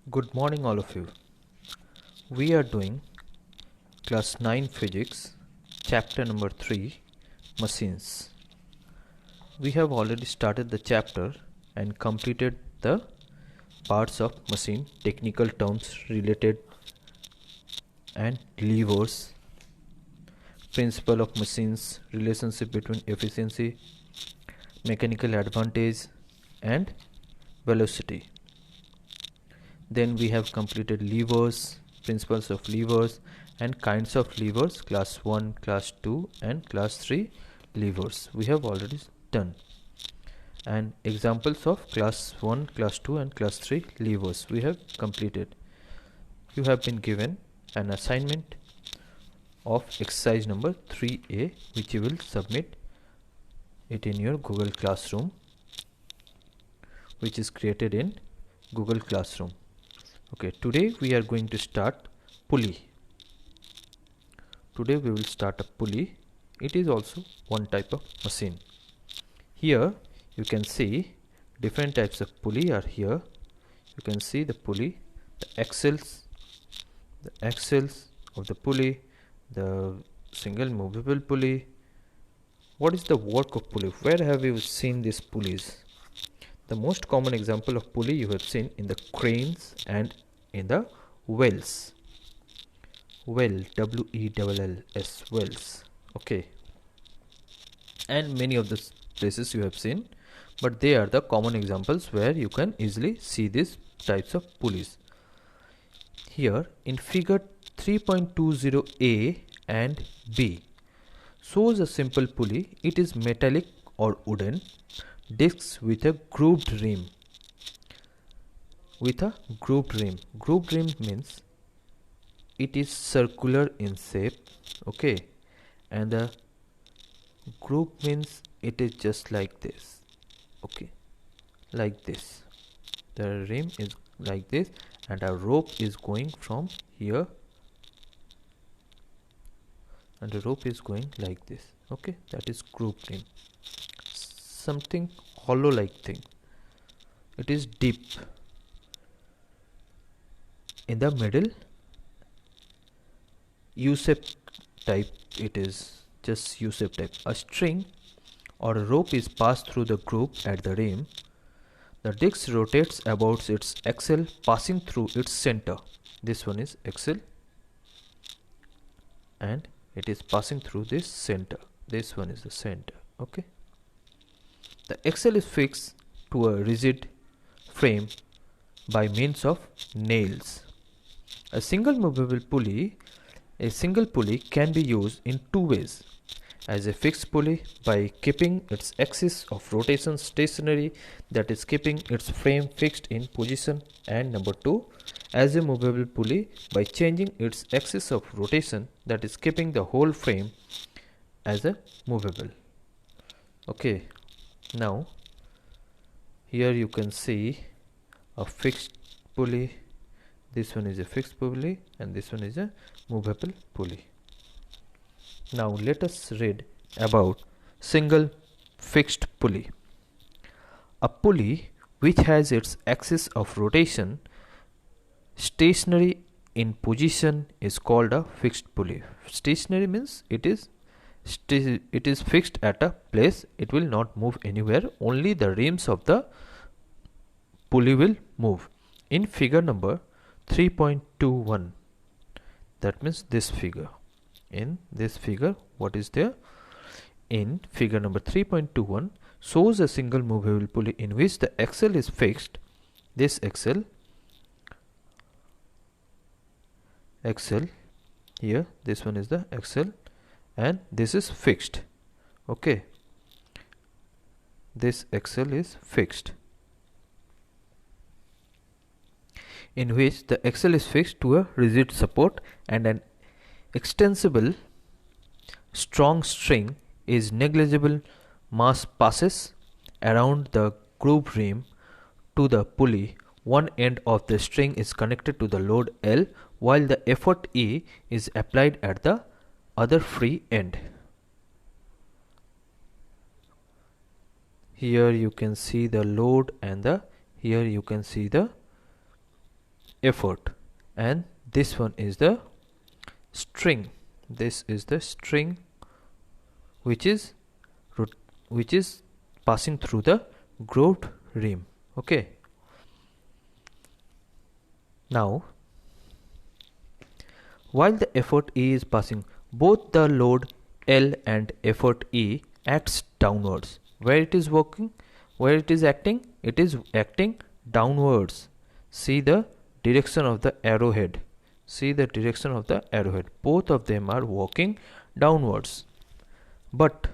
Good morning, all of you. We are doing class 9 physics, chapter number 3, machines. We have already started the chapter and completed the parts of machine, technical terms related and levers, principle of machines, relationship between efficiency, mechanical advantage and velocity. Then we have completed levers, principles of levers and kinds of levers, class 1, class 2 and class 3 levers we have already done, and examples of class 1, class 2 and class 3 levers we have completed. You have been given an assignment of exercise number 3A, which you will submit it in your Google Classroom, which is created in Google Classroom. Okay, today we are going to start pulley. Today we will start a pulley. It is also one type of machine. Here you can see different types of pulley are here. You can see the pulley, the axles of the pulley, the single movable pulley. What is the work of pulley? Where have you seen these pulleys? The most common example of pulley you have seen in the cranes and in the wells. Well, W-E-L-L-S, wells. Okay, and many of the places you have seen, but they are the common examples where you can easily see these types of pulleys. Here in figure 3.20a and b shows a simple pulley. It is metallic or wooden discs with a grooved rim. Grooved rim means it is circular in shape. Okay, and the groove means it is just like this. Okay, like this. The rim is like this and a rope is going from here, and the rope is going like this. Okay, that is groove rim. Something hollow like thing. It is deep. In the middle, U-shape type, it is just U-shape type. A string or a rope is passed through the groove at the rim. The disc rotates about its axle, passing through its center. This one is axle and it is passing through this center. This one is the center. Okay, the axle is fixed to a rigid frame by means of nails. A single pulley can be used in two ways: as a fixed pulley by keeping its axis of rotation stationary, that is keeping its frame fixed in position, and number 2, as a movable pulley by changing its axis of rotation, that is keeping the whole frame as a movable. Okay, now here you can see a fixed pulley. This one is a fixed pulley and this one is a movable pulley. Now let us read about single fixed pulley. A pulley which has its axis of rotation stationary in position is called a fixed pulley. Stationary means it is fixed at a place. It will not move anywhere. Only the rims of the pulley will move. In figure number 3.21, that means this figure. In this figure, what is there? In figure number 3.21 shows a single movable pulley in which the axle is fixed. This axle here, this one is the axle and this is fixed. Okay, this axle is fixed, in which the axle is fixed to a rigid support and an extensible strong string is negligible mass passes around the groove rim to the pulley. One end of the string is connected to the load L while the effort E is applied at the other free end. Here you can see the load and here you can see the effort, and this one is the string. This is the string which is passing through the grooved rim. Okay, now while the effort E is passing, both the load L and effort E acts downwards. Where it is working, where it is acting downwards. See the direction of the arrowhead. See the direction of the arrowhead. Both of them are working downwards, but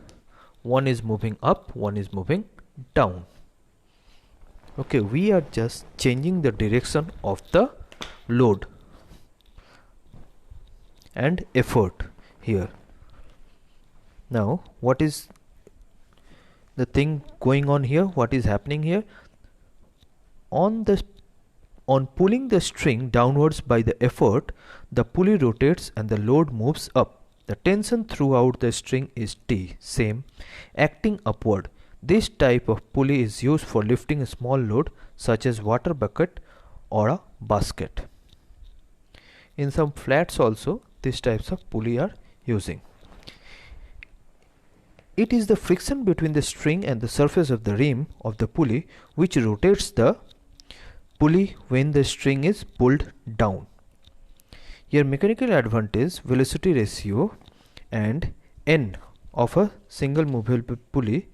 one is moving up, one is moving down. Okay, we are just changing the direction of the load and effort here. Now what is the thing going on here? What is happening here? On pulling the string downwards by the effort, the pulley rotates and the load moves up. The tension throughout the string is T, same, acting upward. This type of pulley is used for lifting a small load such as water bucket or a basket. In some flats also these types of pulley are using. It is the friction between the string and the surface of the rim of the pulley which rotates the pulley when the string is pulled down. Here mechanical advantage, velocity ratio and N of a single movable pulley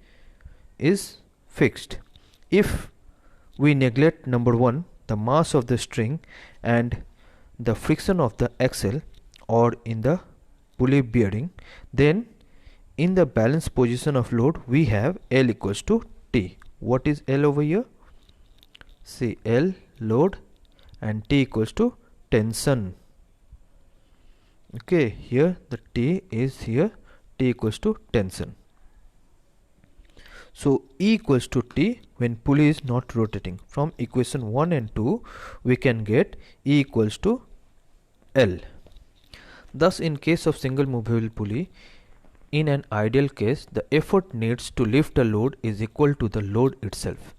is fixed. If we neglect number 1, the mass of the string and the friction of the axle or in the pulley bearing, then in the balance position of load we have L equals to T. What is L over here? See, L load and T equals to tension. Okay, here the T is here, T equals to tension. So E equals to T when pulley is not rotating. From equation 1 and 2 we can get E equals to L. Thus in case of single movable pulley, in an ideal case the effort needs to lift a load is equal to the load itself.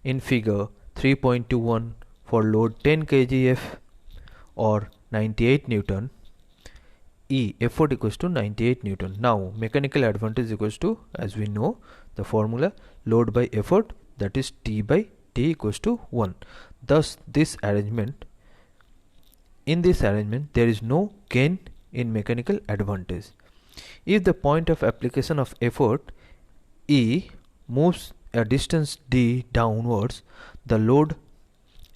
In figure 3.21 for load 10 kgf or 98 Newton, E effort equals to 98 Newton. Now mechanical advantage equals to, as we know the formula, load by effort, that is T by T equals to 1. Thus in this arrangement there is no gain in mechanical advantage. If the point of application of effort E moves a distance d downwards, the load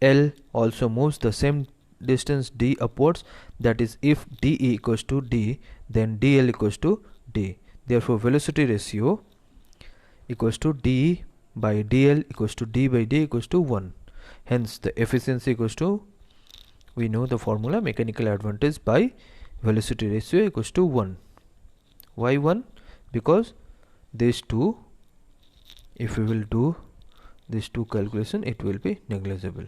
L also moves the same distance d upwards. That is, if dE equals to d, then dL equals to d. Therefore velocity ratio equals to dE by dL equals to d by d equals to 1. Hence the efficiency equals to, we know the formula, mechanical advantage by velocity ratio equals to 1. Why 1? Because these two, if we will do these two calculation, it will be negligible,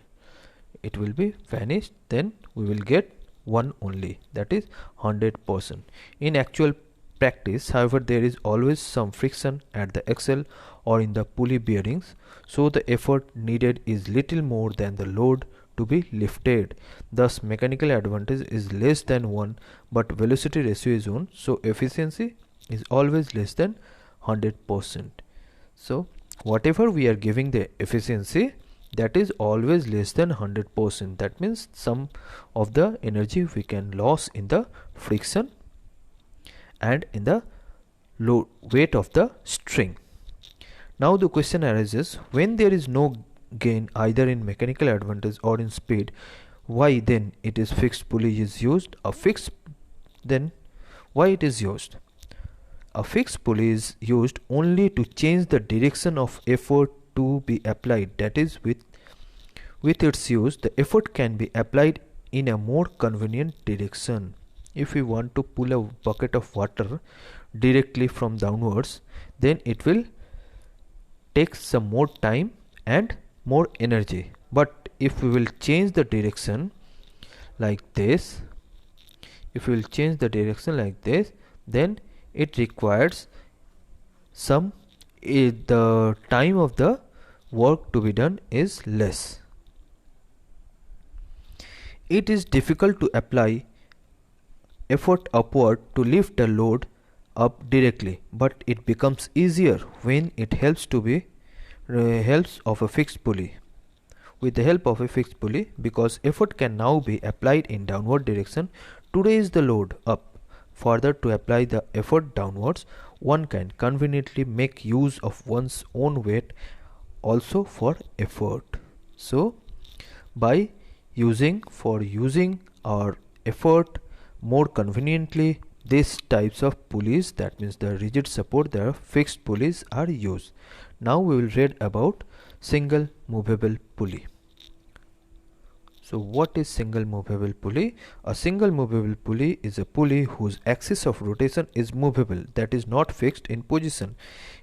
it will be vanished, then we will get 1 only, that is 100%. In actual practice, however, there is always some friction at the axle or in the pulley bearings, so the effort needed is little more than the load to be lifted. Thus mechanical advantage is less than 1 but velocity ratio is 1, so efficiency is always less than 100%. So whatever we are giving the efficiency, that is always less than 100%. That means some of the energy we can lose in the friction and in the load weight of the string. Now the question arises, when there is no gain either in mechanical advantage or in speed, why then it is fixed pulley is used? Then why it is used? A fixed pulley is used only to change the direction of effort to be applied. That is, with its use the effort can be applied in a more convenient direction. If we want to pull a bucket of water directly from downwards, then it will take some more time and more energy. But if we will change the direction like this, then it requires some, the time of the work to be done is less. It is difficult to apply effort upward to lift the load up directly, but it becomes easier when it helps of a fixed pulley. With the help of a fixed pulley, because effort can now be applied in downward direction to raise the load up. Further, to apply the effort downwards, one can conveniently make use of one's own weight also for effort. So, by using our effort more conveniently, these types of pulleys, that means the rigid support, the fixed pulleys, are used. Now we will read about single movable pulley. So what is single movable pulley? A single movable pulley is a pulley whose axis of rotation is movable, that is not fixed in position.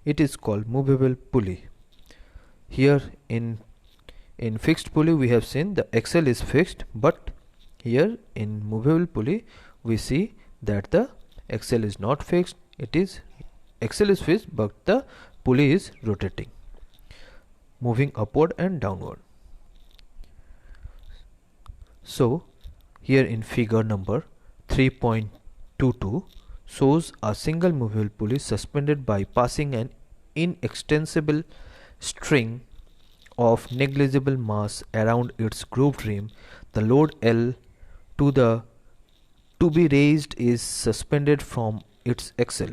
It is called movable pulley. Here in fixed pulley we have seen the axle is fixed, but here in movable pulley we see that the axle is not fixed. Axle is fixed, but the pulley is rotating, moving upward and downward. So here in figure number 3.22 shows a single movable pulley suspended by passing an inextensible string of negligible mass around its grooved rim. The load L to be raised is suspended from its axle.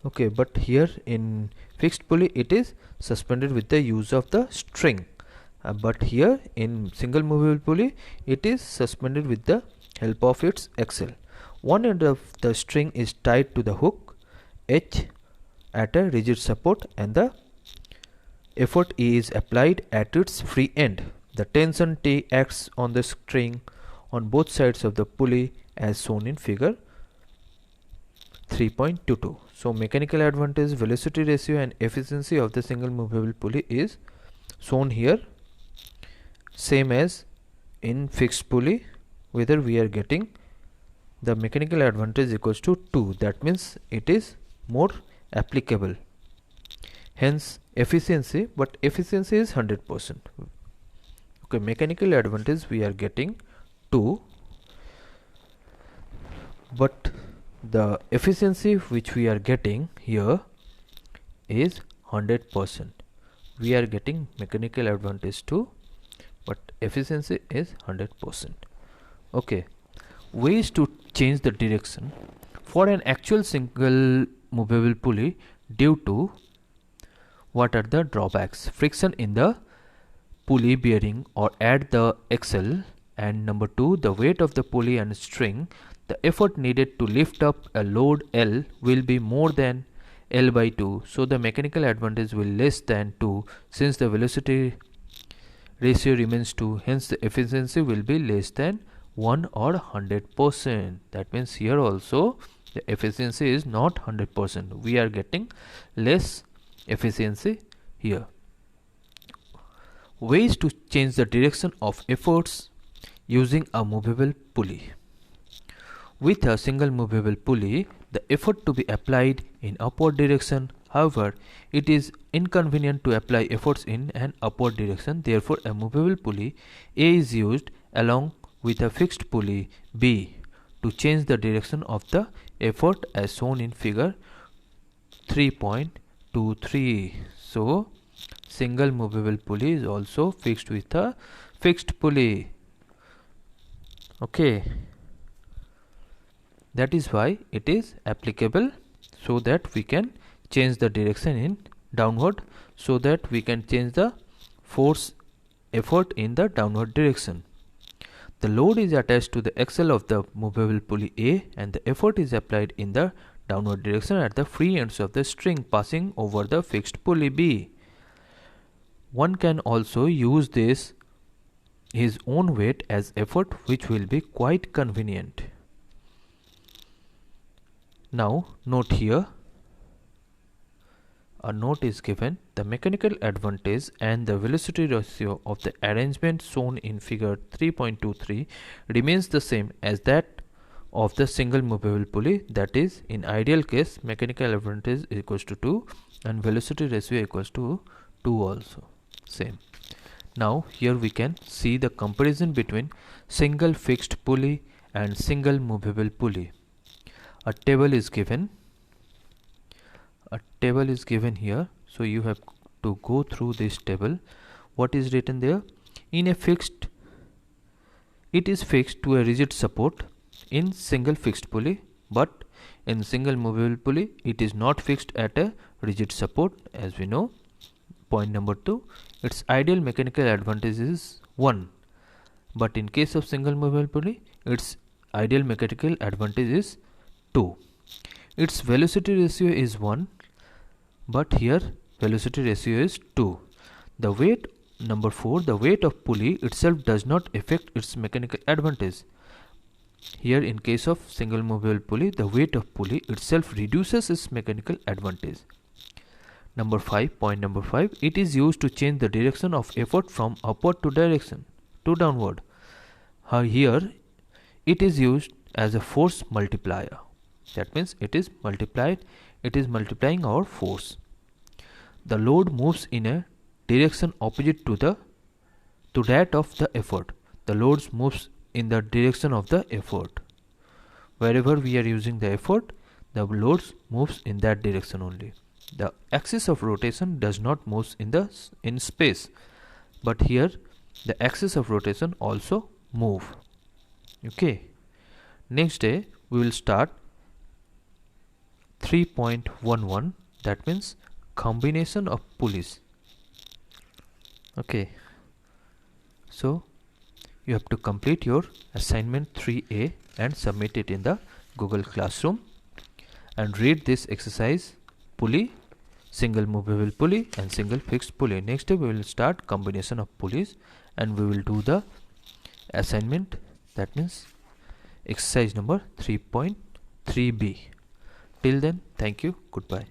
Okay, but here in fixed pulley it is suspended with the use of the string. But here in single movable pulley it is suspended with the help of its axle. One end of the string is tied to the hook H at a rigid support, and the effort E is applied at its free end. The tension T acts on the string on both sides of the pulley as shown in figure 3.22. So mechanical advantage, velocity ratio and efficiency of the single movable pulley is shown here, same as in fixed pulley, whether we are getting the mechanical advantage equals to 2, that means it is more applicable, hence efficiency, but efficiency is 100%. Okay, mechanical advantage we are getting 2, but the efficiency which we are getting here is 100%. We are getting mechanical advantage 2, but efficiency is 100%. Okay, ways to change the direction for an actual single movable pulley. Due to what are the drawbacks? Friction in the pulley bearing or at the axle, and number 2, the weight of the pulley and string. The effort needed to lift up a load L will be more than L by 2, so the mechanical advantage will less than 2, since the velocity ratio remains 2, hence the efficiency will be less than 1 or 100%. That means here also the efficiency is not 100%. We are getting less efficiency here. Ways to change the direction of efforts using a movable pulley. With a single movable pulley, the effort to be applied in upward direction. However, it is inconvenient to apply efforts in an upward direction. Therefore, a movable pulley A is used along with a fixed pulley B to change the direction of the effort as shown in figure 3.23. So, single movable pulley is also fixed with a fixed pulley. Okay, that is why it is applicable, so that we can change the direction in downward, so that we can change the force effort in the downward direction. The load is attached to the axle of the movable pulley A, and the effort is applied in the downward direction at the free ends of the string passing over the fixed pulley B. One can also use his own weight as effort, which will be quite convenient. Now note here, a note is given. The mechanical advantage and the velocity ratio of the arrangement shown in figure 3.23 remains the same as that of the single movable pulley. That is, in ideal case, mechanical advantage equals to 2 and velocity ratio equals to 2 also, same. Now here we can see the comparison between single fixed pulley and single movable pulley. A table is given here, so you have to go through this table. What is written there? It is fixed to a rigid support in single fixed pulley, but in single movable pulley it is not fixed at a rigid support, as we know. Point number 2, its ideal mechanical advantage is 1, but in case of single movable pulley its ideal mechanical advantage is 2. Its velocity ratio is 1, but here velocity ratio is 2. The weight, number 4, the weight of pulley itself does not affect its mechanical advantage. Here in case of single movable pulley, the weight of pulley itself reduces its mechanical advantage. Number 5, point number 5, it is used to change the direction of effort from upward to downward. Here it is used as a force multiplier. That means it is multiplying our force. The load moves in a direction opposite to that of the effort. The loads moves in the direction of the effort. Wherever we are using the effort, the loads moves in that direction only. The axis of rotation does not move in space, but here the axis of rotation also move. Okay. Next day we will start 3.11, that means combination of pulleys. Okay, so you have to complete your assignment 3A and submit it in the Google Classroom, and read this exercise: pulley, single movable pulley and single fixed pulley. Next day we will start combination of pulleys and we will do the assignment, that means exercise number 3.3B. Till then, thank you, goodbye.